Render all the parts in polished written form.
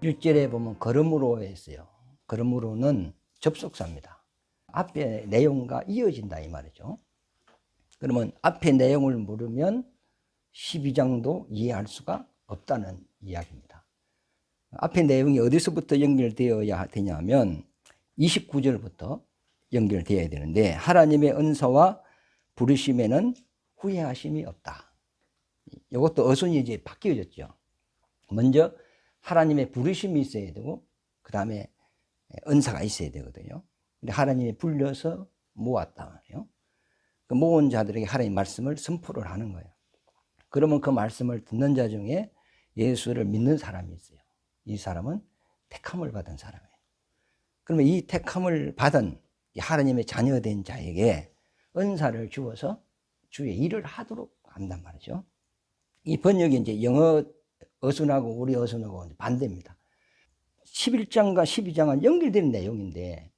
1절에 보면 걸음으로 했어요. 걸음으로는 접속사입니다. 앞에 내용과 이어진다 이 말이죠. 그러면 앞에 내용을 모르면 12장도 이해할 수가 없다는 이야기입니다. 앞에 내용이 어디서부터 연결되어야 되냐면 29절부터 연결되어야 되는데, 하나님의 은사와 부르심에는 후회하심이 없다. 이것도 어순이 이제 바뀌어졌죠. 먼저 하나님의 부르심이 있어야 되고 그 다음에 은사가 있어야 되거든요. 근데 하나님이 불려서 모았다 말이에요. 그 모은 자들에게 하나님 말씀을 선포를 하는 거예요. 그러면 그 말씀을 듣는 자 중에 예수를 믿는 사람이 있어요. 이 사람은 택함을 받은 사람이에요. 그러면 이 택함을 받은 하나님의 자녀된 자에게 은사를 주어서 주의 일을 하도록 한단 말이죠. 이 번역이 이제 영어 어순하고 우리 어순하고 반대입니다. 11장과 12장은 연결되는 내용인데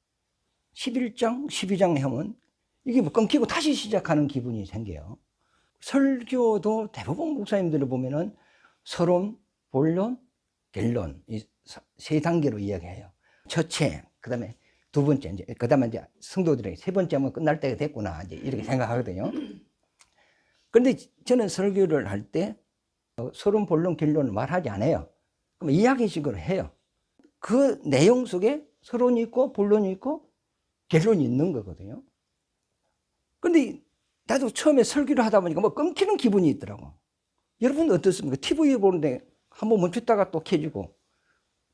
11장, 12장 하면 이게 뭐 끊기고 다시 시작하는 기분이 생겨요. 설교도 대부분 목사님들을 보면은 서론, 본론, 결론 이 세 단계로 이야기해요. 첫째, 그다음에 두 번째, 그다음에 이제 성도들에게 세 번째 하면 끝날 때가 됐구나 이제 이렇게 생각하거든요. 그런데 저는 설교를 할 때 서론, 본론, 결론을 말하지 않아요. 그럼 이야기식으로 해요. 그 내용 속에 서론이 있고 본론이 있고 결론이 있는 거거든요. 그런데 나도 처음에 설교를 하다 보니까 뭐 끊기는 기분이 있더라고. 여러분 어떻습니까? TV 보는데 한번 멈췄다가 또 켜지고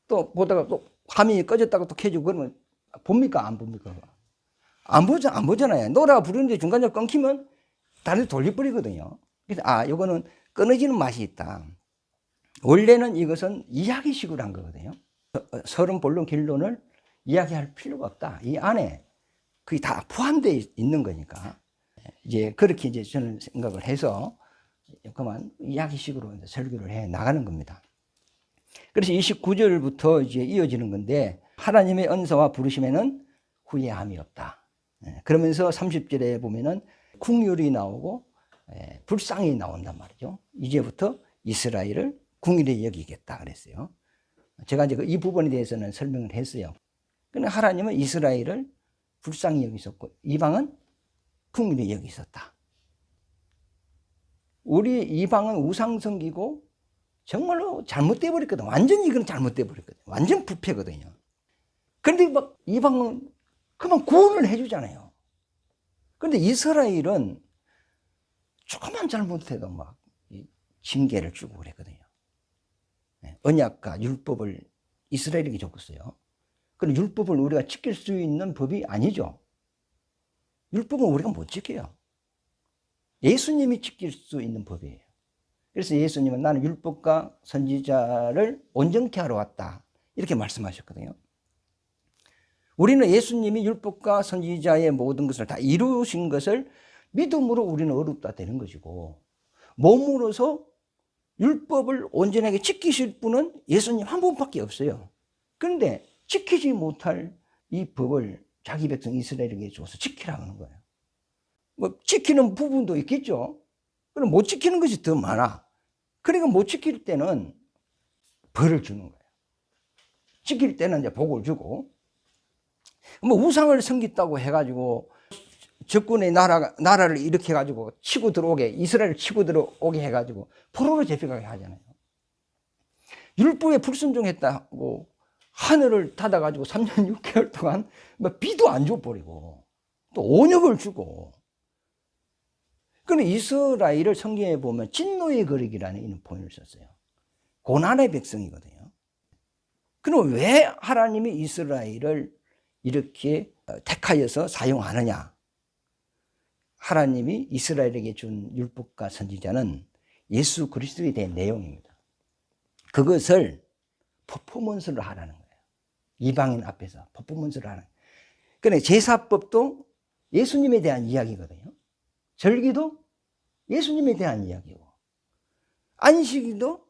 또 보다가 또 화면이 꺼졌다가 또 켜지고 그러면 봅니까? 안 봅니까? 안 보잖아요. 노래가 부르는데 중간에 끊기면 다른 데 돌려버리거든요. 그래서 이거는 끊어지는 맛이 있다. 원래는 이것은 이야기식으로 한 거거든요. 서론, 본론, 결론을 이야기할 필요가 없다. 이 안에 그게 다 포함되어 있는 거니까. 이제 그렇게 이제 저는 생각을 해서 그만 이야기식으로 설교를 해 나가는 겁니다. 그래서 29절부터 이제 이어지는 건데, 하나님의 은사와 부르심에는 후회함이 없다. 그러면서 30절에 보면은 긍휼이 나오고 불쌍히 나온단 말이죠. 이제부터 이스라엘을 긍휼히 여기겠다 그랬어요. 제가 이제 이 부분에 대해서는 설명을 했어요. 근데 하나님은 이스라엘을 불쌍히 여기셨고 이방은 긍휼히 여기셨다. 우리 이방은 우상 섬기고 정말로 잘못돼 버렸거든. 완전히 이건 잘못돼 버렸거든. 완전 부패거든요. 그런데 막 이방은 그만 구원을 해주잖아요. 그런데 이스라엘은 조금만 잘못해도 막 징계를 주고 그랬거든요. 언약과 율법을 이스라엘에게 줬어요. 그럼 율법을 우리가 지킬 수 있는 법이 아니죠. 율법은 우리가 못 지켜요. 예수님이 지킬 수 있는 법이에요. 그래서 예수님은 나는 율법과 선지자를 온전케 하러 왔다 이렇게 말씀하셨거든요. 우리는 예수님이 율법과 선지자의 모든 것을 다 이루신 것을 믿음으로 우리는 어렵다 되는 것이고, 몸으로서 율법을 온전하게 지키실 분은 예수님 한 분밖에 없어요. 그런데 지키지 못할 이 법을 자기 백성 이스라엘에게 줘서 지키라고 하는 거예요. 뭐 지키는 부분도 있겠죠. 그럼 못 지키는 것이 더 많아. 그러니까 못 지킬 때는 벌을 주는 거예요. 지킬 때는 이제 복을 주고, 뭐 우상을 섬겼다고 해가지고 적군의 나라를 일으켜 가지고 치고 들어오게, 이스라엘을 치고 들어오게 해가지고 포로로 잡혀가게 하잖아요. 율법에 불순종했다고 하늘을 닫아가지고 3년 6개월 동안 뭐 비도 안 줘버리고 또 온역을 주고. 그런데 이스라엘을 성경에 보면 진노의 거리기라는 이런 표현을 썼어요. 고난의 백성이거든요. 그럼 왜 하나님이 이스라엘을 이렇게 택하여서 사용하느냐? 하나님이 이스라엘에게 준 율법과 선지자는 예수 그리스도에 대한 내용입니다. 그것을 퍼포먼스를 하라는 거예요. 이방인 앞에서 퍼포먼스를 하는 거예요. 그러니까 제사법도 예수님에 대한 이야기거든요. 절기도 예수님에 대한 이야기고, 안식일도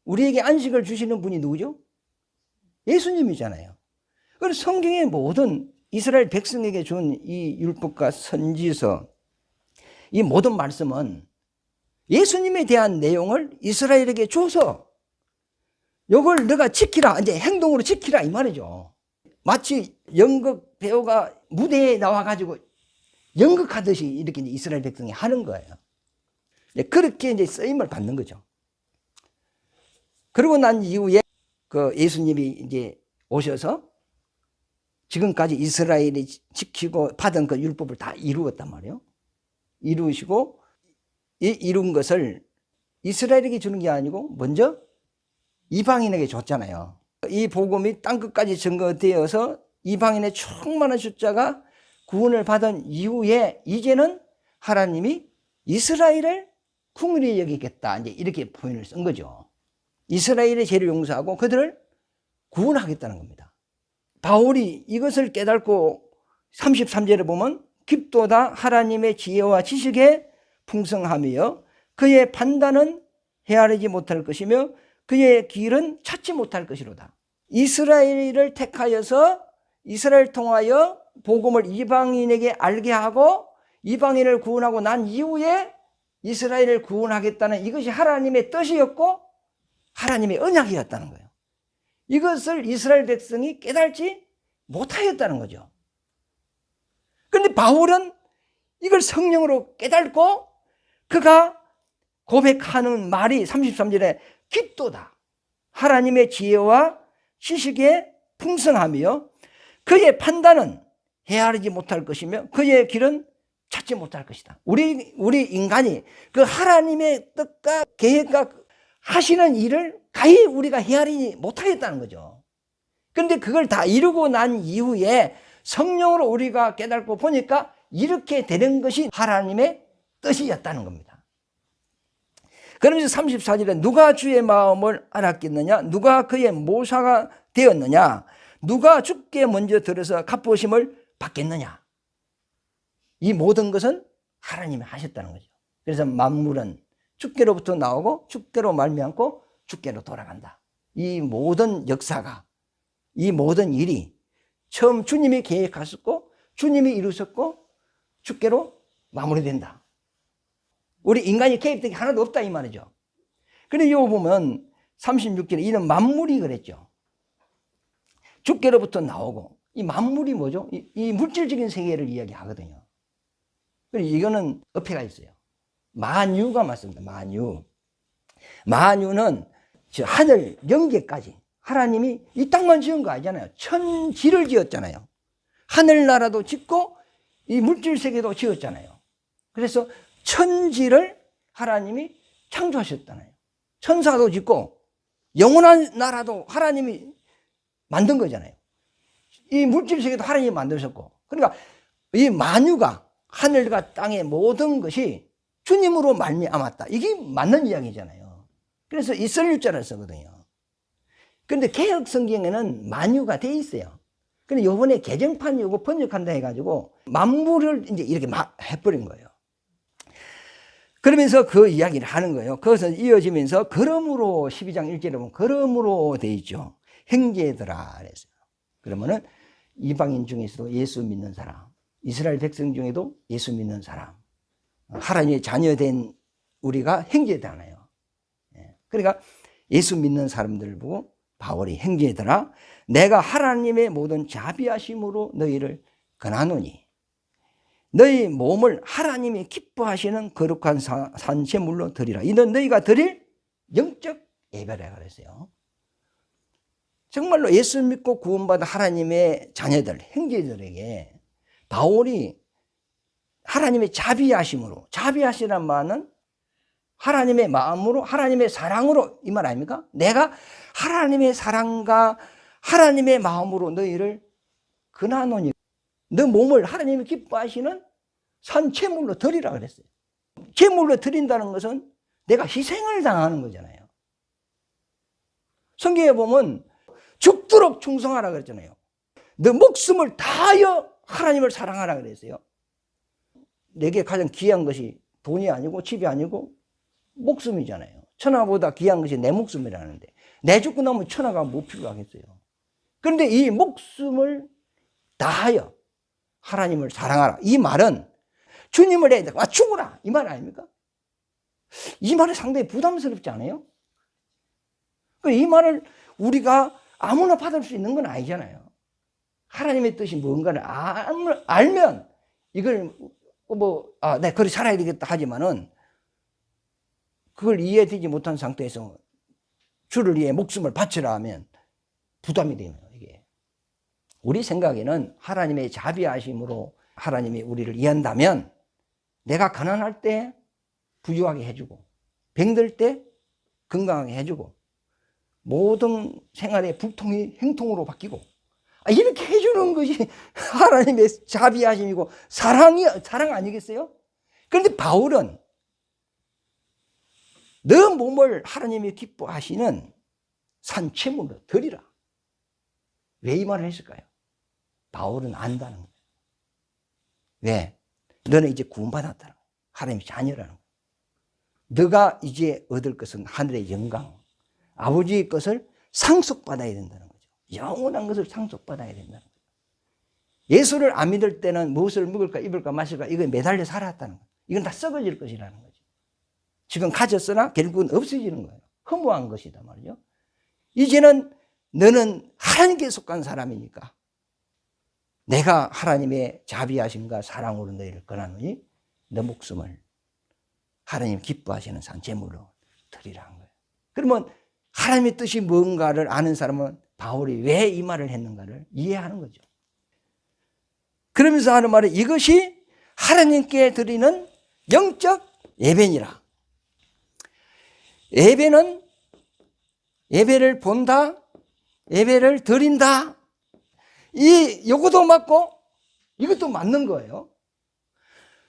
우리에게 안식을 주시는 분이 누구죠? 예수님이잖아요. 그래서 성경의 모든 이스라엘 백성에게 준 이 율법과 선지서, 이 모든 말씀은 예수님에 대한 내용을 이스라엘에게 줘서 요걸 너가 지키라. 이제 행동으로 지키라 이 말이죠. 마치 연극 배우가 무대에 나와가지고 연극하듯이 이렇게 이제 이스라엘 백성이 하는 거예요. 그렇게 이제 쓰임을 받는 거죠. 그러고 난 이후에 그 예수님이 이제 오셔서 지금까지 이스라엘이 지키고 받은 그 율법을 다 이루었단 말이에요. 이루시고 이 이룬 것을 이스라엘에게 주는 게 아니고 먼저 이방인에게 줬잖아요. 이 복음이 땅끝까지 증거되어서 이방인의 충만한 숫자가 구원을 받은 이후에 이제는 하나님이 이스라엘을 긍휼히 여기겠다. 이제 이렇게 표현을 쓴 거죠. 이스라엘의 죄를 용서하고 그들을 구원하겠다는 겁니다. 바울이 이것을 깨닫고 33절에 보면 깊도다 하나님의 지혜와 지식에 풍성하며 그의 판단은 헤아리지 못할 것이며 그의 길은 찾지 못할 것이로다. 이스라엘을 택하여서 이스라엘 통하여 복음을 이방인에게 알게 하고 이방인을 구원하고 난 이후에 이스라엘을 구원하겠다는 이것이 하나님의 뜻이었고 하나님의 언약이었다는 거예요. 이것을 이스라엘 백성이 깨달지 못하였다는 거죠. 그런데 바울은 이걸 성령으로 깨닫고 그가 고백하는 말이 33절에 깊도다. 하나님의 지혜와 지식에 풍성하며 그의 판단은 헤아리지 못할 것이며 그의 길은 찾지 못할 것이다. 우리 인간이 그 하나님의 뜻과 계획과 하시는 일을 가히 우리가 헤아리지 못하겠다는 거죠. 그런데 그걸 다 이루고 난 이후에 성령으로 우리가 깨닫고 보니까 이렇게 되는 것이 하나님의 뜻이었다는 겁니다. 그러면서 34절에 누가 주의 마음을 알았겠느냐? 누가 그의 모사가 되었느냐? 누가 주께 먼저 들어서 갚으심을 받겠느냐? 이 모든 것은 하나님이 하셨다는 거죠. 그래서 만물은 주께로부터 나오고 주께로 말미암고 주께로 돌아간다. 이 모든 역사가, 이 모든 일이 처음 주님이 계획하셨고 주님이 이루셨고 주께로 마무리된다. 우리 인간이 개입된 게 하나도 없다 이 말이죠. 그런데 이거 보면 36절에 이는 만물이 그랬죠. 주께로부터 나오고 이 만물이 뭐죠? 이 물질적인 세계를 이야기하거든요. 그리고 이거는 어폐가 있어요. 만유가 맞습니다. 만유. 만유는 하늘 영계까지 하나님이 이 땅만 지은 거 아니잖아요. 천지를 지었잖아요. 하늘나라도 짓고 이 물질 세계도 지었잖아요. 그래서 천지를 하나님이 창조하셨잖아요. 천사도 짓고 영원한 나라도 하나님이 만든 거잖아요. 이 물질 세계도 하나님이 만드셨고, 그러니까 이 만유가 하늘과 땅의 모든 것이 주님으로 말미암았다. 이게 맞는 이야기잖아요. 그래서 이설유자를 쓰거든요. 그런데 개혁 성경에는 만유가 돼 있어요. 근데 요번에 개정판 요거 번역한다 해가지고 만물을 이제 이렇게 막 해버린 거예요. 그러면서 그 이야기를 하는 거예요. 그것은 이어지면서 그러므로 12장 1절에 보면 그러므로 돼 있죠. 형제들아 그랬어요. 그러면은 이방인 중에서도 예수 믿는 사람, 이스라엘 백성 중에도 예수 믿는 사람, 하나님의 자녀된 우리가 형제잖아요. 그러니까 예수 믿는 사람들 보고 바울이 형제들아 내가 하나님의 모든 자비하심으로 너희를 권하노니 너희 몸을 하나님이 기뻐하시는 거룩한 산제물로 드리라. 이는 너희가 드릴 영적 예배라 그랬어요. 정말로 예수 믿고 구원받은 하나님의 자녀들, 형제들에게 바울이 하나님의 자비하심으로, 자비하시란 말은 하나님의 마음으로, 하나님의 사랑으로 이 말 아닙니까? 내가 하나님의 사랑과 하나님의 마음으로 너희를 권하노니 너 몸을 하나님이 기뻐하시는 산제물로 드리라 그랬어요. 제물로 드린다는 것은 내가 희생을 당하는 거잖아요. 성경에 보면 죽도록 충성하라 그랬잖아요. 너 목숨을 다하여 하나님을 사랑하라 그랬어요. 내게 가장 귀한 것이 돈이 아니고 집이 아니고 목숨이잖아요. 천하보다 귀한 것이 내 목숨이라는데 내 죽고 나면 천하가 뭐 필요하겠어요. 그런데 이 목숨을 다하여 하나님을 사랑하라. 이 말은 주님을 해야 돼. 와 죽으라. 이 말 아닙니까? 이 말이 상당히 부담스럽지 않아요? 이 말을 우리가 아무나 받을 수 있는 건 아니잖아요. 하나님의 뜻이 뭔가를 알면 이걸 네, 그렇게 살아야 되겠다 하지만은 그걸 이해되지 못한 상태에서 주를 위해 목숨을 바치라 하면 부담이 돼요, 이게. 우리 생각에는 하나님의 자비하심으로 하나님이 우리를 이해한다면 내가 가난할 때 부유하게 해주고 병들 때 건강하게 해주고 모든 생활의 불통이 행통으로 바뀌고 이렇게 해주는 것이 하나님의 자비하심이고 사랑 아니겠어요? 그런데 바울은 너 몸을 하나님이 기뻐하시는 산채물로 드리라. 왜 이 말을 했을까요? 바울은 안다는 거예요. 왜? 너는 이제 구원받았다는 거예요. 하나님의 자녀라는 거예요. 너가 이제 얻을 것은 하늘의 영광, 아버지의 것을 상속받아야 된다는 거죠. 영원한 것을 상속받아야 된다는 거죠. 예수를 안 믿을 때는 무엇을 먹을까 입을까 마실까 이거에 매달려 살았다는 거예요. 이건 다 썩어질 것이라는 거죠. 지금 가졌으나 결국은 없어지는 거예요. 허무한 것이다 말이죠. 이제는 너는 하나님께 속한 사람이니까 내가 하나님의 자비하심과 사랑으로 너희를 권하노니 너 목숨을 하나님 기뻐하시는 산제물로 드리라는 거예요. 그러면 하나님의 뜻이 뭔가를 아는 사람은 바울이 왜 이 말을 했는가를 이해하는 거죠. 그러면서 하는 말은 이것이 하나님께 드리는 영적 예배니라. 예배는 예배를 본다, 예배를 드린다. 요것도 맞고 이것도 맞는 거예요.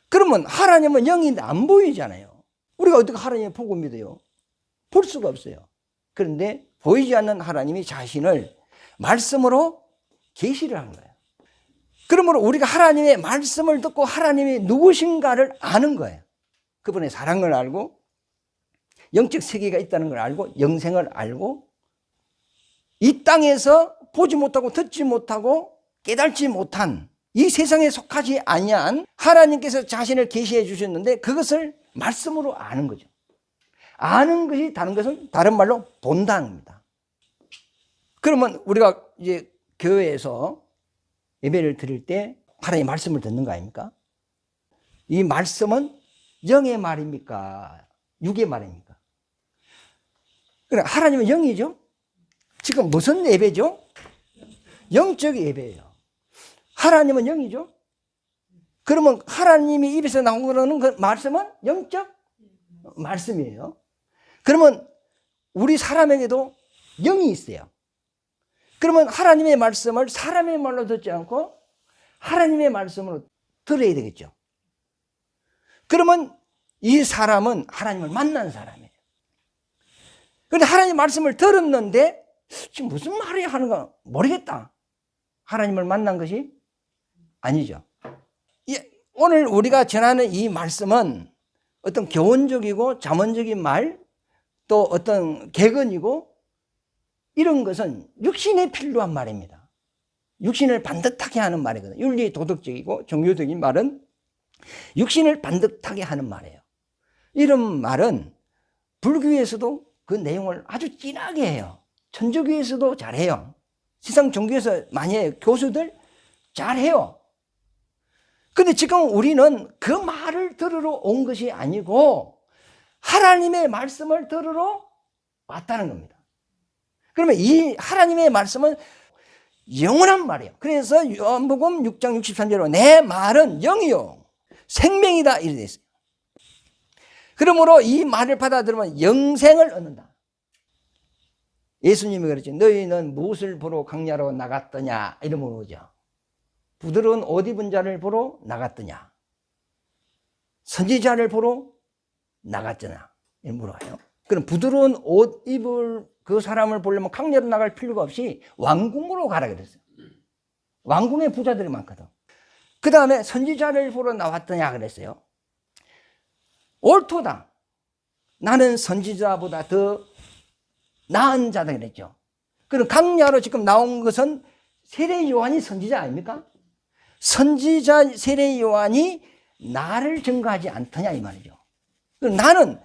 그러면 하나님은 영인데 안 보이잖아요. 우리가 어떻게 하나님을 보고 믿어요? 볼 수가 없어요. 그런데 보이지 않는 하나님이 자신을 말씀으로 계시를 한 거예요. 그러므로 우리가 하나님의 말씀을 듣고 하나님이 누구신가를 아는 거예요. 그분의 사랑을 알고 영적 세계가 있다는 걸 알고 영생을 알고 이 땅에서 보지 못하고 듣지 못하고 깨달지 못한 이 세상에 속하지 아니한 하나님께서 자신을 계시해 주셨는데 그것을 말씀으로 아는 거죠. 아는 것이 다른 것은 다른 말로 본다는 겁니다. 그러면 우리가 이제 교회에서 예배를 드릴 때 하나님의 말씀을 듣는 거 아닙니까? 이 말씀은 영의 말입니까? 육의 말입니까? 그래, 하나님은 영이죠? 지금 무슨 예배죠? 영적 예배예요. 하나님은 영이죠? 그러면 하나님이 입에서 나오는 그 말씀은 영적 말씀이에요. 그러면 우리 사람에게도 영이 있어요. 그러면 하나님의 말씀을 사람의 말로 듣지 않고 하나님의 말씀으로 들어야 되겠죠. 그러면 이 사람은 하나님을 만난 사람이에요. 그런데 하나님의 말씀을 들었는데 지금 무슨 말이 하는가 모르겠다. 하나님을 만난 것이 아니죠. 오늘 우리가 전하는 이 말씀은 어떤 교훈적이고 잠언적인 말, 또 어떤 개근이고 이런 것은 육신에 필요한 말입니다. 육신을 반듯하게 하는 말이거든요. 윤리 도덕적이고 종교적인 말은 육신을 반듯하게 하는 말이에요. 이런 말은 불교에서도 그 내용을 아주 진하게 해요. 천주교에서도 잘해요. 세상 종교에서 많이 해요. 교수들 잘해요. 근데 지금 우리는 그 말을 들으러 온 것이 아니고 하나님의 말씀을 들으러 왔다는 겁니다. 그러면 이 하나님의 말씀은 영원한 말이에요. 그래서 요한복음 6장 63절로 내 말은 영이요 생명이다 이렇게 되어 있어요. 그러므로 이 말을 받아들이면 영생을 얻는다. 예수님이 그랬죠. 너희는 무엇을 보러 광야로 나갔더냐 이런 물어보죠. 부드러운 옷 입은 자를 보러 나갔더냐, 선지자를 보러 나갔더냐 이런 물어봐요. 그럼 부드러운 옷 입을 그 사람을 보려면 광야로 나갈 필요가 없이 왕궁으로 가라 그랬어요. 왕궁에 부자들이 많거든. 그 다음에 선지자를 보러 나왔더냐 그랬어요. 옳도다. 나는 선지자보다 더 나은 자다 그랬죠. 그럼 광야로 지금 나온 것은 세례 요한이 선지자 아닙니까? 선지자 세례 요한이 나를 증거하지 않더냐 이 말이죠. 그럼 나는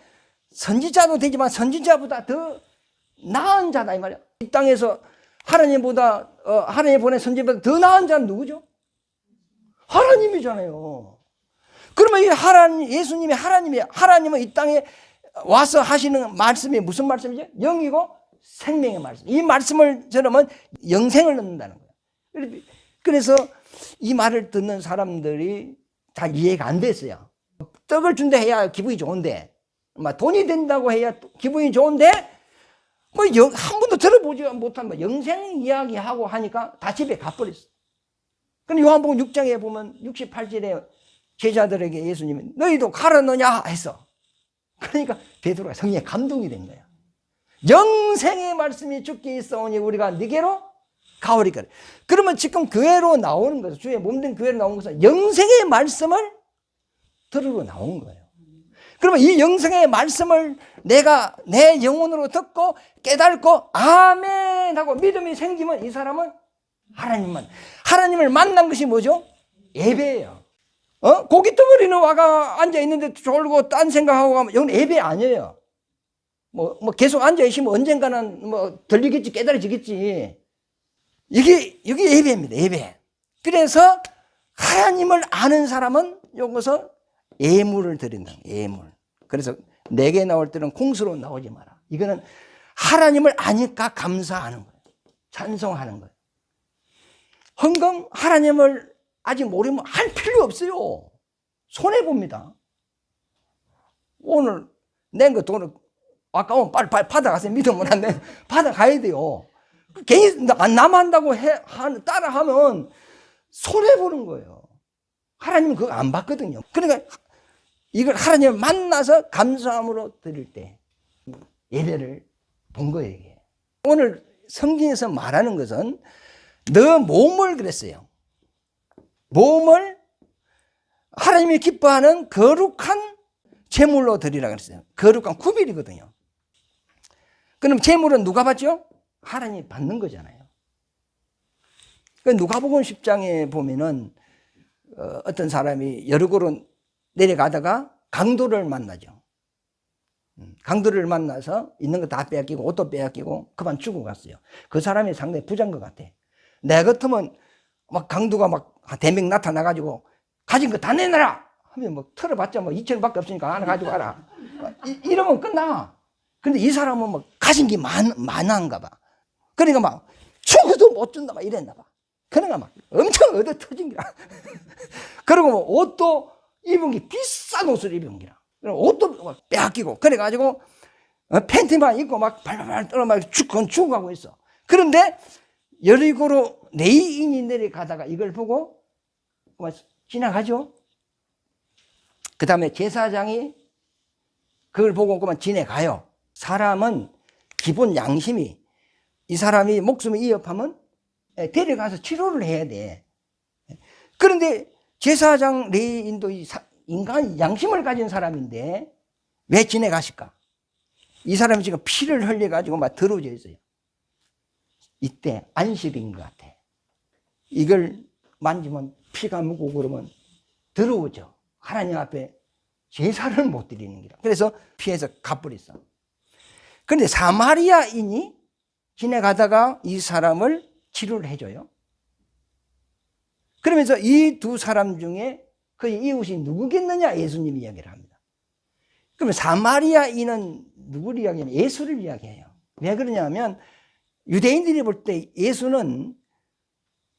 선지자도 되지만 선지자보다 더 나은 자다 이 말이야. 이 땅에서 하나님보다 하나님 보낸 선지보다 더 나은 자는 누구죠? 하나님이잖아요. 그러면 이 하나님, 예수님이 하나님은 이 땅에 와서 하시는 말씀이 무슨 말씀이죠? 영이고 생명의 말씀. 이 말씀을 들으면 영생을 얻는다는 거예요. 그래서 이 말을 듣는 사람들이 다 이해가 안 됐어요. 떡을 준다 해야 기분이 좋은데, 돈이 된다고 해야 기분이 좋은데, 한 번도 들어보지 못한 영생 이야기하고 하니까 다 집에 가버렸어. 근데 요한복음 6장에 보면 68절에 제자들에게 예수님이 너희도 가르느냐 했어. 그러니까 베드로가 성령에 감동이 된 거야. 영생의 말씀이 주께 있어오니 우리가 네게로 가오리까. 그러면 지금 교회로 나오는 것은, 주의 몸된 교회로 나오는 것은 영생의 말씀을 들으러 나온 거예요. 그러면 이 영생의 말씀을 내가 내 영혼으로 듣고 깨닫고 아멘 하고 믿음이 생기면 이 사람은 하나님을 만난 것이 뭐죠? 예배예요. 고기 덩어리는 와가 앉아있는데 졸고 딴 생각하고 가면 이건 예배 아니에요. 계속 앉아있으면 언젠가는 들리겠지, 깨달아지겠지. 이게 예배입니다, 예배. 그래서 하나님을 아는 사람은 여기서 예물을 드린다, 예물. 그래서 내게 나올 때는 콩수로 나오지 마라. 이거는 하나님을 아니까 감사하는 거예요. 찬송하는 거예요. 헌금 하나님을 아직 모르면 할 필요 없어요. 손해봅니다. 오늘 낸 거 돈을 아까우면 빨리 받아가세요. 믿으면 안 돼. 받아가야 돼요. 괜히 남한다고 따라하면 손해보는 거예요. 하나님은 그거 안 받거든요. 그러니까 이걸 하나님을 만나서 감사함으로 드릴 때 예배를 본 거예요. 이게. 오늘 성경에서 말하는 것은 너 몸을 그랬어요. 몸을 하나님이 기뻐하는 거룩한 제물로 드리라 그랬어요. 거룩한 구별이거든요. 그럼 제물은 누가 받죠? 하나님이 받는 거잖아요. 누가복음 10장에 보면은 어떤 사람이 여리고로 내려가다가 강도를 만나죠. 강도를 만나서 있는 거 다 빼앗기고 옷도 빼앗기고 그만 죽고 갔어요. 그 사람이 상당히 부자인 것 같아. 내 같으면 막 강도가 막 대명 나타나가지고 가진 거 다 내놔라 하면 털어봤자 2,000원밖에 없으니까 하나 가지고 가라. 이러면 끝나. 근데 이 사람은 가진 게 많은가 봐. 그러니까 막 죽어도 못 준다 막 이랬나 봐. 그러니까 막 엄청 얻어 터진 거야. 그리고 옷도 입은 게 비싼 옷을 입은 거야. 옷도 빼앗기고 그래가지고 팬티만 입고 막 발발발 떨어 막 죽어가고 있어. 그런데 여리고로 레이인이 내려가다가 이걸 보고 지나가죠. 그 다음에 제사장이 그걸 보고 그만 지나가요. 사람은 기본 양심이 이 사람이 목숨을 위협하면 데려가서 치료를 해야 돼. 그런데 제사장 레이인도 인간 양심을 가진 사람인데 왜 지나가실까? 이 사람이 지금 피를 흘려가지고 막 더러워져 있어요. 이때 안식인 것 같아. 이걸 만지면 피가 묻고 그러면 더러워져. 하나님 앞에 제사를 못 드리는 거라. 그래서 피해서 가버렸어. 그런데 사마리아인이 지나가다가 이 사람을 치료를 해줘요. 그러면서 이 두 사람 중에 그 이웃이 누구겠느냐 예수님이 이야기를 합니다. 그러면 사마리아인은 누구를 이야기하냐? 예수를 이야기해요. 왜 그러냐면 유대인들이 볼 때 예수는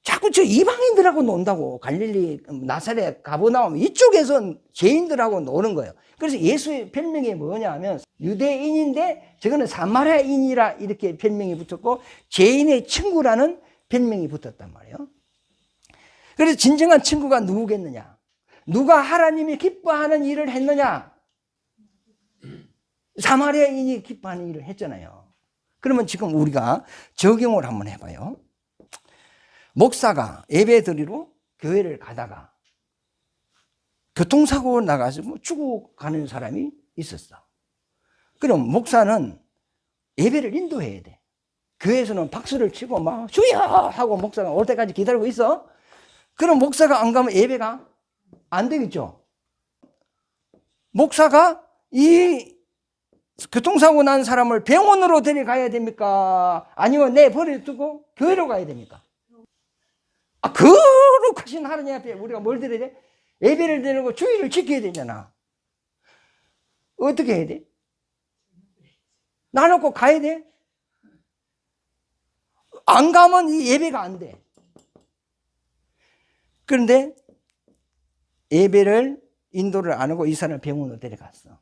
자꾸 저 이방인들하고 논다고. 갈릴리 나사렛 가버나움 이쪽에서 죄인들하고 노는 거예요. 그래서 예수의 별명이 뭐냐 하면 유대인인데 저거는 사마리아인이라 이렇게 별명이 붙었고 죄인의 친구라는 별명이 붙었단 말이에요. 그래서 진정한 친구가 누구겠느냐? 누가 하나님이 기뻐하는 일을 했느냐? 사마리아인이 기뻐하는 일을 했잖아요. 그러면 지금 우리가 적용을 한번 해봐요. 목사가 예배 드리러 교회를 가다가 교통사고 나가서 죽어가는 사람이 있었어. 그럼 목사는 예배를 인도해야 돼. 교회에서는 박수를 치고 막 주여 하고 목사가 올 때까지 기다리고 있어. 그럼 목사가 안 가면 예배가 안 되겠죠. 목사가 이 교통사고 난 사람을 병원으로 데려가야 됩니까? 아니면 내 버려두고 교회로 가야 됩니까? 거룩하신 하나님 앞에 우리가 뭘 드려야 돼? 예배를 드리고 주의를 지켜야 되잖아. 어떻게 해야 돼? 나놓고 가야 돼? 안 가면 이 예배가 안 돼. 그런데 예배를 인도를 안 하고 이 사람을 병원으로 데려갔어.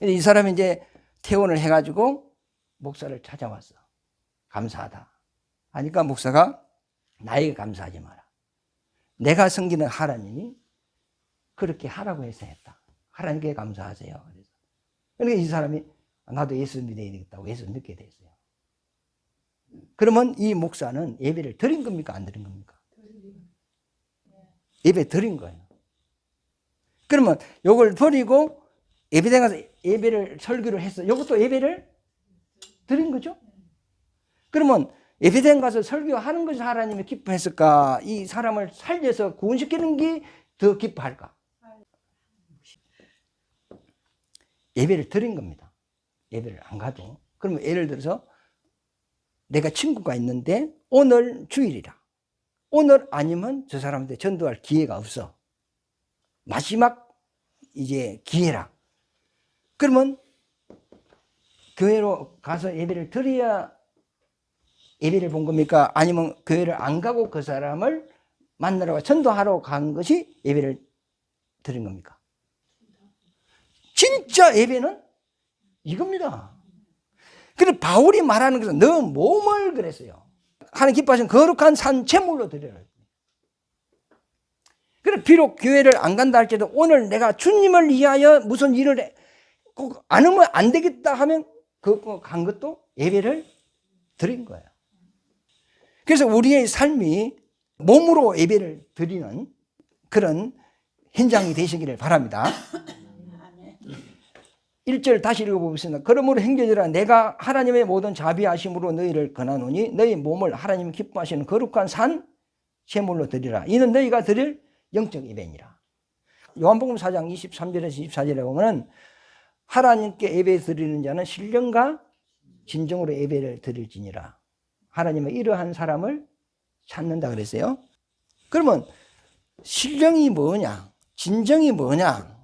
이 사람이 이제 퇴원을 해가지고 목사를 찾아왔어. 감사하다 하니까 목사가 나에게 감사하지 마라. 내가 섬기는 하나님이 그렇게 하라고 해서 했다. 하나님께 감사하세요. 그러니까 이 사람이 나도 예수 믿어야 되겠다고 예수 믿게 됐어요. 그러면 이 목사는 예배를 드린 겁니까? 안 드린 겁니까? 예배 드린 거예요. 그러면 요걸 버리고 예배당 가서 예배를 설교를 했어. 이것도 예배를 드린 거죠. 그러면 예배당 가서 설교하는 것이 하나님이 기뻐했을까? 이 사람을 살려서 구원시키는 게 더 기뻐할까? 예배를 드린 겁니다. 예배를 안 가도. 그러면 예를 들어서 내가 친구가 있는데 오늘 주일이라. 오늘 아니면 저 사람한테 전도할 기회가 없어. 마지막 이제 기회라. 그러면 교회로 가서 예배를 드려야 예배를 본 겁니까? 아니면 교회를 안 가고 그 사람을 만나러 전도하러 간 것이 예배를 드린 겁니까? 진짜 예배는 이겁니다. 그래서 바울이 말하는 것은 너 몸을 그랬어요. 하나님 기뻐하시는 거룩한 산 제물로 드려라. 그래 비록 교회를 안 간다 할지라도 오늘 내가 주님을 위하여 무슨 일을 꼭 안 하면 안 되겠다 하면 그 간 것도 예배를 드린 거예요. 그래서 우리의 삶이 몸으로 예배를 드리는 그런 현장이 되시기를 바랍니다. 1절 다시 읽어보겠습니다. 그러므로 형제들아 내가 하나님의 모든 자비하심으로 너희를 권하노니 너희 몸을 하나님 기뻐하시는 거룩한 산 제물로 드리라. 이는 너희가 드릴 영적 예배니라. 요한복음 4장 23절에서 24절에 보면 하나님께 예배 드리는 자는 신령과 진정으로 예배를 드릴지니라. 하나님은 이러한 사람을 찾는다 그랬어요. 그러면 신령이 뭐냐, 진정이 뭐냐,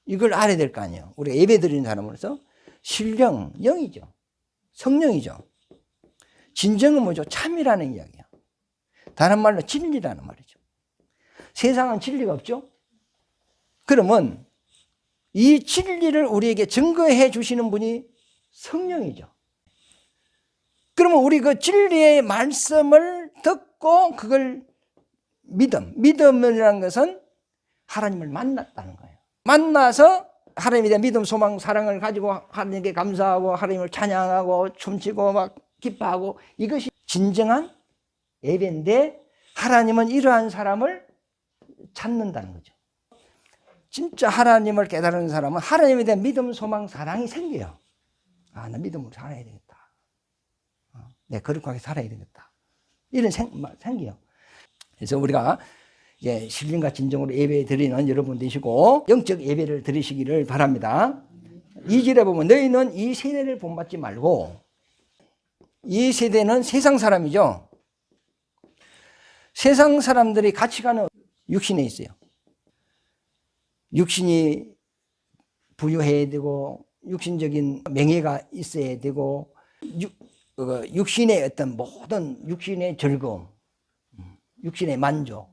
이걸 알아야 될 거 아니에요. 우리가 예배 드리는 사람으로서 신령, 영이죠. 성령이죠. 진정은 뭐죠? 참이라는 이야기예요. 다른 말로 진리라는 말이죠. 세상은 진리가 없죠. 그러면 이 진리를 우리에게 증거해 주시는 분이 성령이죠. 그러면 우리 그 진리의 말씀을 듣고 그걸 믿음이라는 것은 하나님을 만났다는 거예요. 만나서 하나님에 대한 믿음, 소망, 사랑을 가지고 하나님께 감사하고 하나님을 찬양하고 춤추고 막 기뻐하고 이것이 진정한 예배인데 하나님은 이러한 사람을 찾는다는 거죠. 진짜 하나님을 깨달은 사람은 하나님에 대한 믿음, 소망, 사랑이 생겨요. 아, 나 믿음으로 살아야 되겠다. 내가 거룩하게 살아야 되겠다. 이런 생겨요. 그래서 우리가 이제 신령과 진정으로 예배 드리는 여러분 되시고 영적 예배를 드리시기를 바랍니다. 2절에 보면 너희는 이 세대를 본받지 말고, 이 세대는 세상 사람이죠. 세상 사람들이 같이 가는 육신에 있어요. 육신이 부유해야 되고 육신적인 명예가 있어야 되고 육신의 어떤 모든 육신의 즐거움, 육신의 만족,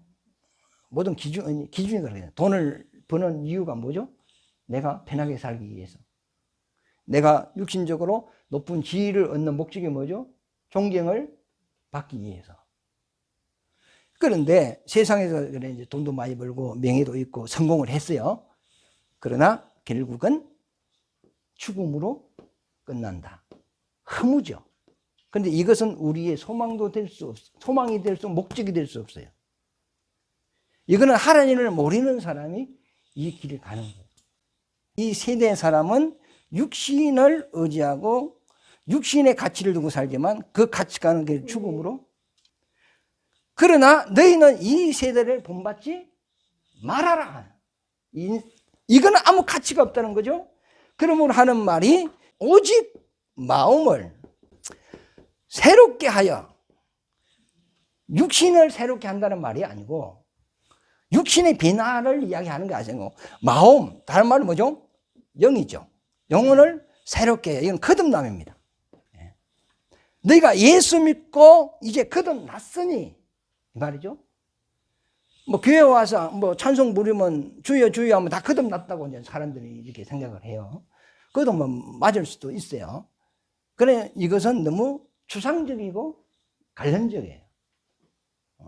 모든 기준이 그래요. 돈을 버는 이유가 뭐죠? 내가 편하게 살기 위해서. 내가 육신적으로 높은 지위를 얻는 목적이 뭐죠? 존경을 받기 위해서. 그런데 세상에서 그래 이제 돈도 많이 벌고 명예도 있고 성공을 했어요. 그러나 결국은 죽음으로 끝난다. 허무죠. 그런데 이것은 우리의 소망도 될 수 없어요. 소망이 될 수, 목적이 될 수 없어요. 이거는 하나님을 모르는 사람이 이 길을 가는 거예요. 이 세대의 사람은 육신을 의지하고 육신의 가치를 두고 살지만 그 가치가는 게 죽음으로. 그러나 너희는 이 세대를 본받지 말아라. 이거는 아무 가치가 없다는 거죠. 그러므로 하는 말이 오직 마음을 새롭게 하여, 육신을 새롭게 한다는 말이 아니고 육신의 변화를 이야기하는 게 아니고 마음, 다른 말은 뭐죠? 영이죠. 영혼을 새롭게 해요. 이건 거듭남입니다. 너희가 예수 믿고 이제 거듭났으니 이 말이죠. 뭐 교회 와서 뭐 찬송 부르면 주여 주여 하면 다 거듭났다고 이제 사람들이 이렇게 생각을 해요. 그것도 뭐 맞을 수도 있어요. 그래 이것은 너무 추상적이고 관련적이에요.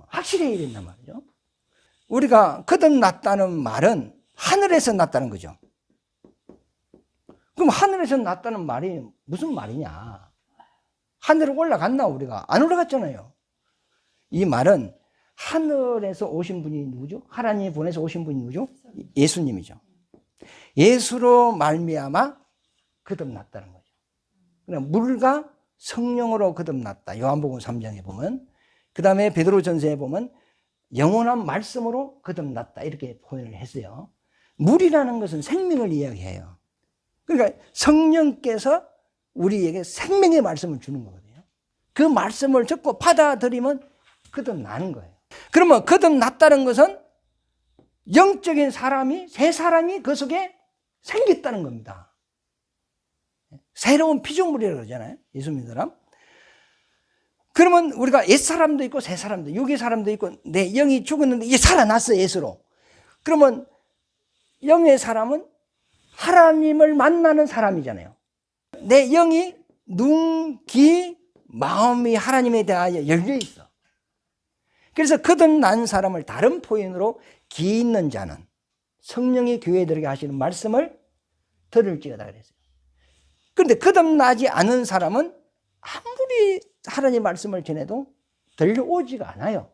확실히 해야 된단 말이죠. 우리가 거듭났다는 말은 하늘에서 났다는 거죠. 그럼 하늘에서 났다는 말이 무슨 말이냐? 하늘에 올라갔나 우리가? 안 올라갔잖아요. 이 말은 하늘에서 오신 분이 누구죠? 하나님이 보내서 오신 분이 누구죠? 예수님이죠. 예수로 말미암아 거듭났다는 거죠. 그냥 물과 성령으로 거듭났다. 요한복음 3장에 보면, 그 다음에 베드로전서에 보면 영원한 말씀으로 거듭났다 이렇게 표현을 했어요. 물이라는 것은 생명을 이야기해요. 그러니까 성령께서 우리에게 생명의 말씀을 주는 거거든요. 그 말씀을 듣고 받아들이면 거듭나는 거예요. 그러면 거듭났다는 것은 영적인 사람이, 새 사람이 그 속에 생겼다는 겁니다. 새로운 피조물이라고 그러잖아요. 예수 믿는 사람. 그러면 우리가 옛 사람도 있고 새 사람도, 육의 사람도 있고, 내 영이 죽었는데 이게 살아났어, 예수로. 그러면 영의 사람은 하나님을 만나는 사람이잖아요. 내 영이 눈, 귀, 마음이 하나님에 대하여 열려 있어. 그래서 거듭난 사람을 다른 표현으로 귀 있는 자는 성령이 교회들에게 하시는 말씀을 들을지어다 그랬어요. 그런데 거듭나지 않은 사람은 아무리 하나님 말씀을 전해도 들려오지가 않아요.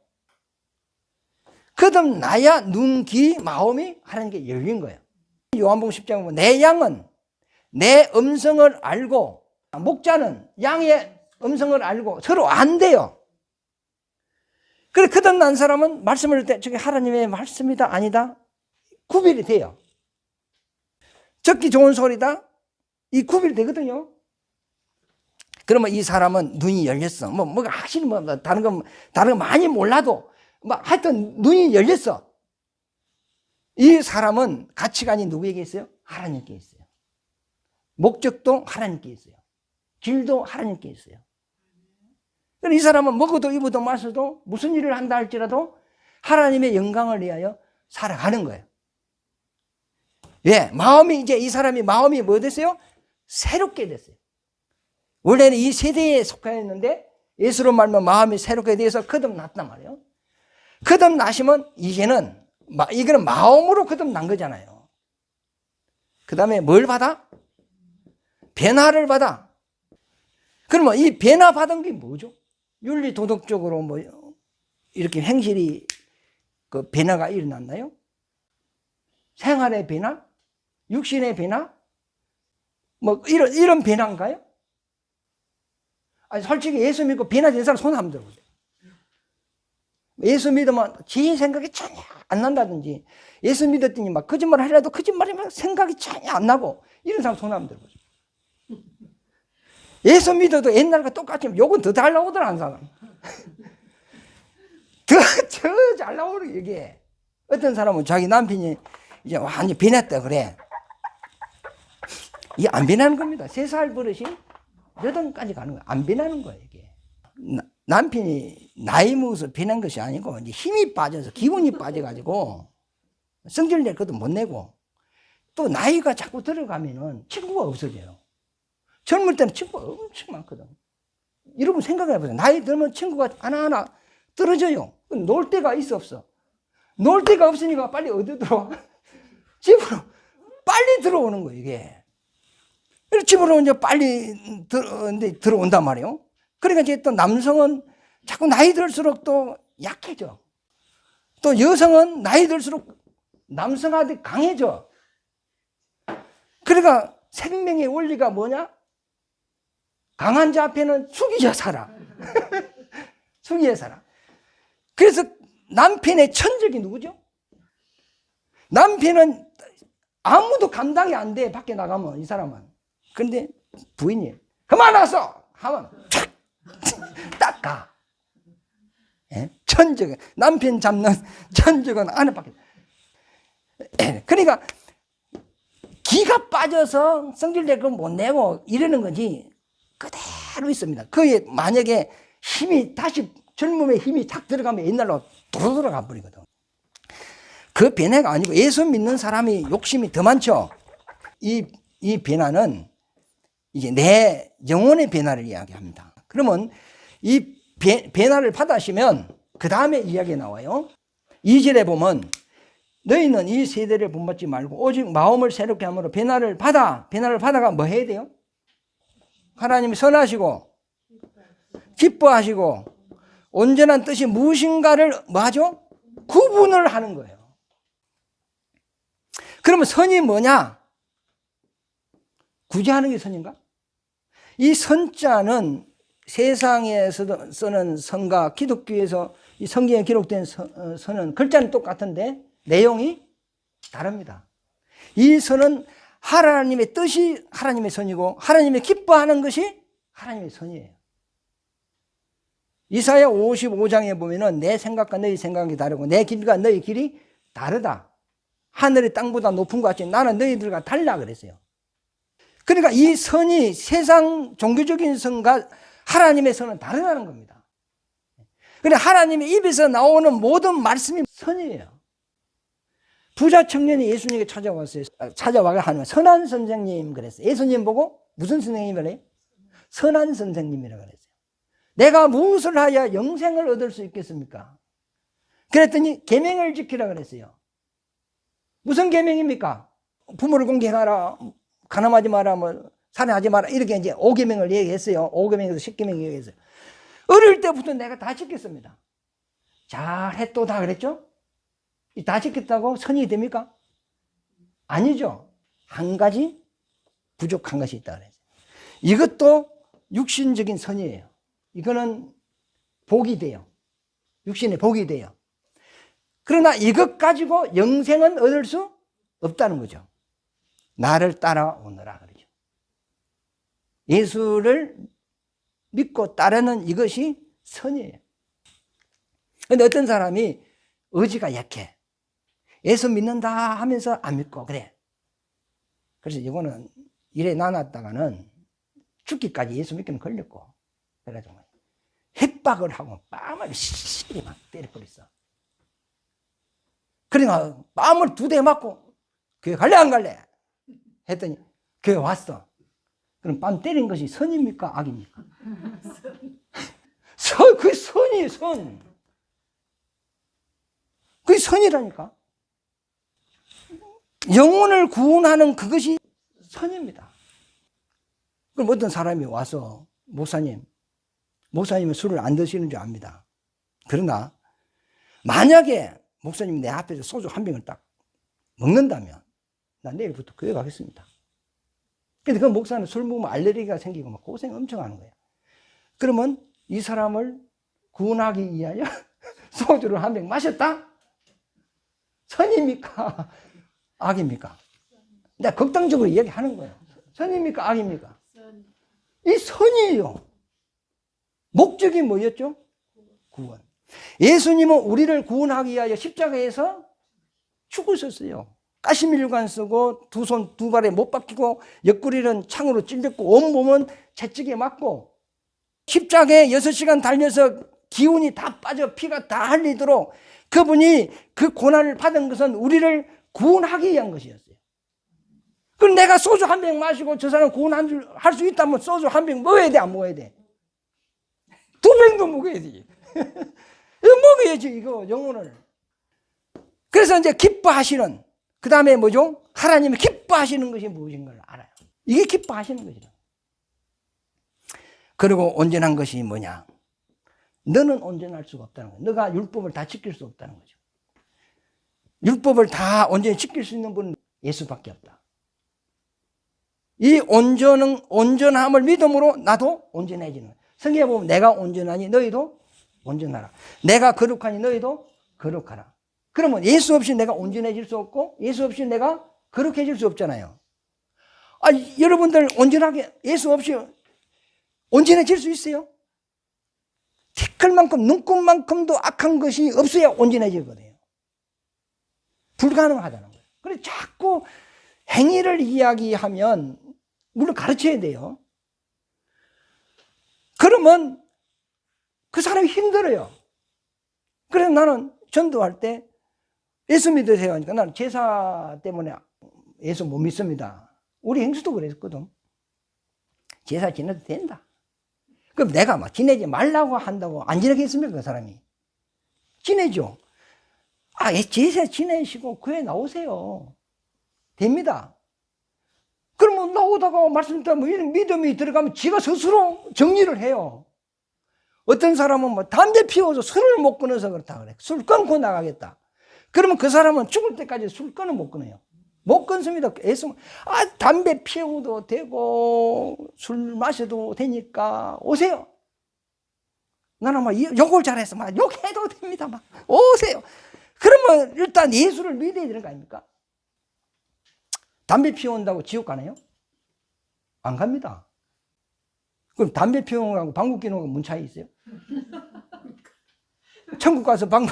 거듭나야 눈, 귀, 마음이 하나님께 열린 거예요. 요한복음 10장에 보면 내 양은 내 음성을 알고, 목자는 양의 음성을 알고 서로 안 돼요. 그래 거듭난 사람은 말씀을 들 때 저게 하나님의 말씀이다 아니다 구별이 돼요. 듣기 좋은 소리다 이 구별이 되거든요. 그러면 이 사람은 눈이 열렸어. 뭐가 확실히 다른 거 많이 몰라도 하여튼 눈이 열렸어. 이 사람은 가치관이 누구에게 있어요? 하나님께 있어요. 목적도 하나님께 있어요. 길도 하나님께 있어요. 이 사람은 먹어도 입어도 마셔도 무슨 일을 한다 할지라도 하나님의 영광을 위하여 살아가는 거예요. 예, 마음이 이제 이 사람이 마음이 뭐 됐어요? 새롭게 됐어요. 원래는 이 세대에 속해 있는데 예수로 말하면 마음이 새롭게 돼서 거듭났단 말이에요. 거듭나시면 이제는 이거는 마음으로 거듭난 거잖아요. 그 다음에 뭘 받아? 변화를 받아. 그러면 이 변화 받은 게 뭐죠? 윤리 도덕적으로 뭐 이렇게 행실이 그 변화가 일어났나요? 생활의 변화? 육신의 변화? 뭐 이런 변화인가요? 아니 솔직히 예수 믿고 변화된 사람 손 한번 들어보세요. 예수 믿으면 제 생각이 전혀 안 난다든지, 예수 믿었더니 막 거짓말 하려도 거짓말이 막 생각이 전혀 안 나고 이런 사람 손 한번 들어보세요. 예수 믿어도 옛날과 똑같이 욕은 더 잘 나오더라 한 사람. 더 잘 나오는 이게. 어떤 사람은 자기 남편이 이제 완전 변했다 그래. 이게 안 변하는 겁니다. 3살 버릇이 8까지 가는 거예요. 안 변하는 거예요 이게. 남편이 나이 먹어서 변한 것이 아니고 이제 힘이 빠져서 기운이 빠져가지고 성질 낼 것도 못 내고, 또 나이가 자꾸 들어가면은 친구가 없어져요. 젊을 때는 친구가 엄청 많거든. 여러분 생각해보세요. 나이 들면 친구가 하나하나 떨어져요. 놀 데가 있어 없어? 놀 데가 없으니까 빨리 어디 들어와? 집으로 빨리 들어오는 거예요 이게. 집으로 이제 빨리 들어온단 말이에요. 그러니까 이제 또 남성은 자꾸 나이 들수록 또 약해져. 또 여성은 나이 들수록 남성한테 강해져. 그러니까 생명의 원리가 뭐냐? 강한 자 앞에는 숙이져 살아. 숙이져 살아. 그래서 남편의 천적이 누구죠? 남편은 아무도 감당이 안 돼, 밖에 나가면, 이 사람은. 근데 부인이, 그만 왔어! 하면, 촥! 딱 가. 예? 천적은, 남편 잡는 천적은 안에 밖에. 그러니까, 기가 빠져서 성질내고 못 내고 이러는 거지, 그대로 있습니다. 그게 만약에 힘이 다시, 젊음의 힘이 탁 들어가면 옛날로 도로 돌아가 버리거든. 그 변화가 아니고 예수 믿는 사람이 욕심이 더 많죠. 이 변화는 이제 내 영혼의 변화를 이야기합니다. 그러면 이 변화를 받으시면 그 다음에 이야기 나와요. 2절에 보면 너희는 이 세대를 본받지 말고 오직 마음을 새롭게 함으로 변화를 받아가 뭐 해야 돼요? 하나님이 선하시고 기뻐하시고 온전한 뜻이 무엇인가를 뭐 하죠? 구분을 하는 거예요. 그러면 선이 뭐냐? 굳이 하는 게 선인가? 이 선자는 세상에서 쓰는 선과 기독교에서 이 성경에 기록된 선은 글자는 똑같은데 내용이 다릅니다. 이 선은 하나님의 뜻이 하나님의 선이고 하나님의 기뻐하는 것이 하나님의 선이에요. 이사야 55장에 보면은 내 생각과 너희 생각이 다르고 내 길과 너희 길이 다르다. 하늘이 땅보다 높은 것 같이 나는 너희들과 달라 그랬어요. 그러니까 이 선이 세상 종교적인 선과 하나님의 선은 다르다는 겁니다. 그런데 하나님의 입에서 나오는 모든 말씀이 선이에요. 부자 청년이 예수님에게 찾아왔어요. 찾아와가 하는 선한 선생님 그랬어요. 예수님 보고 무슨 선생님이라 해요? 선한 선생님이라고 그랬어요. 내가 무엇을 하여 영생을 얻을 수 있겠습니까? 그랬더니 계명을 지키라 그랬어요. 무슨 계명입니까? 부모를 공경하라, 간음하지 마라, 뭐 살인하지 마라 이렇게 이제 5계명을 얘기했어요. 5계명에서 10계명 얘기했어요. 어릴 때부터 내가 다 지켰습니다. 잘했도 다 그랬죠? 다 지켰다고 선이 됩니까? 아니죠. 한 가지 부족한 것이 있다 그랬어요. 이것도 육신적인 선이에요. 이거는 복이 돼요. 육신의 복이 돼요. 그러나 이것 가지고 영생은 얻을 수 없다는 거죠. 나를 따라오너라 그러죠. 예수를 믿고 따르는 이것이 선이에요. 그런데 어떤 사람이 의지가 약해. 예수 믿는다 하면서 안 믿고 그래. 그래서 이거는 일에 나눴다가는 죽기까지 예수 믿기는 걸렸고 그래가지고 협박을 하고 뺨을 시시히 막 때려버렸어. 그러니까 뺨을 2대 맞고 교회 갈래 안 갈래? 했더니 교회 왔어. 그럼 뺨 때린 것이 선입니까? 악입니까? 그 선이에요, 선. 그게 선이라니까. 영혼을 구원하는 그것이 선입니다. 그럼 어떤 사람이 와서 목사님은 술을 안 드시는 줄 압니다. 그러나 만약에 목사님이 내 앞에서 소주 한 병을 딱 먹는다면 난 내일부터 교회 가겠습니다. 근데 그 목사는 술 먹으면 알레르기가 생기고 막 고생 엄청 하는 거예요. 그러면 이 사람을 구원하기 위하여 소주를 한 병 마셨다? 선입니까? 악입니까? 내가 극단적으로 이야기하는 거예요. 선입니까? 악입니까? 이 선이에요. 목적이 뭐였죠? 구원. 예수님은 우리를 구원하기 위하여 십자가에서 죽으셨어요. 가시밀관 쓰고 2손 2발에 못 박히고 옆구리는 창으로 찔렸고 온몸은 채찍에 맞고 십자가에 6시간 달려서 기운이 다 빠져 피가 다 흘리도록 그분이 그 고난을 받은 것은 우리를 구원하기 위한 것이었어요. 그럼 내가 소주 한 병 마시고 저 사람 구원할 수 있다면 소주 한 병 먹어야 돼, 안 먹어야 돼? 2병도 먹어야지. 먹어야지, 이거, 영혼을. 그래서 이제 기뻐하시는, 그 다음에 뭐죠? 하나님이 기뻐하시는 것이 무엇인가를 알아요. 이게 기뻐하시는 것이죠. 그리고 온전한 것이 뭐냐? 너는 온전할 수가 없다는 거예요. 너가 율법을 다 지킬 수 없다는 거죠. 율법을 다 온전히 지킬 수 있는 분은 예수밖에 없다. 이 온전함을 믿음으로 나도 온전해지는 거예요. 성경에 보면 내가 온전하니 너희도 온전하라. 내가 거룩하니 너희도 거룩하라. 그러면 예수 없이 내가 온전해질 수 없고 예수 없이 내가 그렇게 해줄 수 없잖아요. 아, 여러분들 온전하게 예수 없이 온전해질 수 있어요? 티끌만큼 눈곱만큼도 악한 것이 없어야 온전해지거든요. 불가능하다는 거예요. 그래서 자꾸 행위를 이야기하면 물론 가르쳐야 돼요. 그러면 그 사람이 힘들어요. 그래서 나는 전도할 때 예수 믿으세요 하니까 나는 제사 때문에 예수 못 믿습니다. 우리 행수도 그랬거든. 제사 지내도 된다. 그럼 내가 막 지내지 말라고 한다고 안 지내겠습니까? 그 사람이. 지내죠. 아, 제사 지내시고 교회 나오세요. 됩니다. 그러면 나오다가 말씀 때문에 믿음이 들어가면 지가 스스로 정리를 해요. 어떤 사람은 뭐 담배 피워서 술을 못 끊어서 그렇다 그래. 술 끊고 나가겠다. 그러면 그 사람은 죽을 때까지 술 끊어 못 끊어요. 못 끊습니다. 담배 피워도 되고 술 마셔도 되니까 오세요. 나는 막 욕을 잘해서 막 욕해도 됩니다. 막 오세요. 그러면 일단 예수를 믿어야 되는 거 아닙니까? 담배 피운다고 지옥 가나요? 안 갑니다. 그럼 담배 피우는 거하고 방귀 끼는 거하고 뭔 차이 있어요? 천국 가서 방귀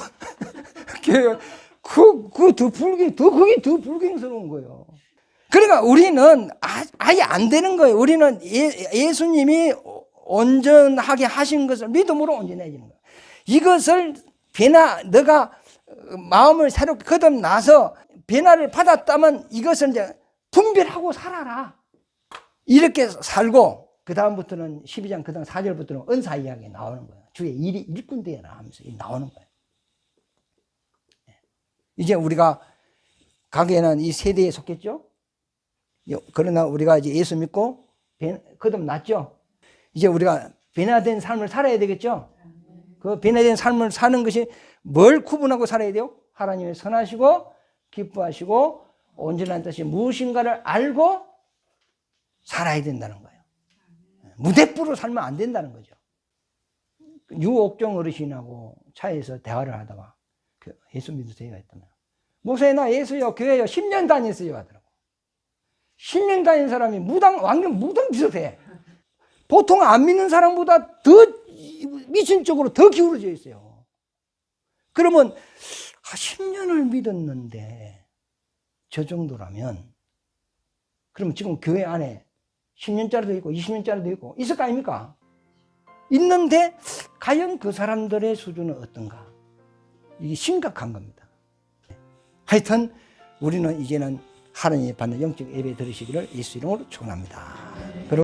그게 더 불경스러운 거예요. 그러니까 우리는 아예 안 되는 거예요. 우리는 예수님이 온전하게 하신 것을 믿음으로 온전해지는 거예요. 이것을 너가 마음을 새롭게 거듭나서 변화를 받았다면 이것을 이제 분별하고 살아라. 이렇게 살고 그 다음부터는 12장 그 다음 4절부터는 은사 이야기 나오는 거예요. 주의 일이 일꾼 되어라 하면서 나오는 거예요. 이제 우리가 가게는 이 세대에 속했죠. 그러나 우리가 이제 예수 믿고 거듭났죠. 이제 우리가 변화된 삶을 살아야 되겠죠. 그 변화된 삶을 사는 것이 뭘 구분하고 살아야 돼요? 하나님의 선하시고 기뻐하시고 온전한 뜻이 무엇인가를 알고 살아야 된다는 거예요. 무대뽀로 살면 안 된다는 거죠. 유옥정 어르신하고 차에서 대화를 하다가 예수 믿으세요 했더니 목사님 나 예수요 교회요 10년 다녔어요 하더라고. 10년 다닌 사람이 완전 무당 비슷해. 보통 안 믿는 사람보다 더 미신 쪽으로 더 기울어져 있어요. 그러면 10년을 믿었는데 저 정도라면 그럼 지금 교회 안에 10년짜리도 있고 20년짜리도 있고 있을 거 아닙니까? 있는데 과연 그 사람들의 수준은 어떤가? 이게 심각한 겁니다. 하여튼 우리는 이제는 하나님이 받는 영적 예배 들으시기를 예수 이름으로 축원합니다. 그리고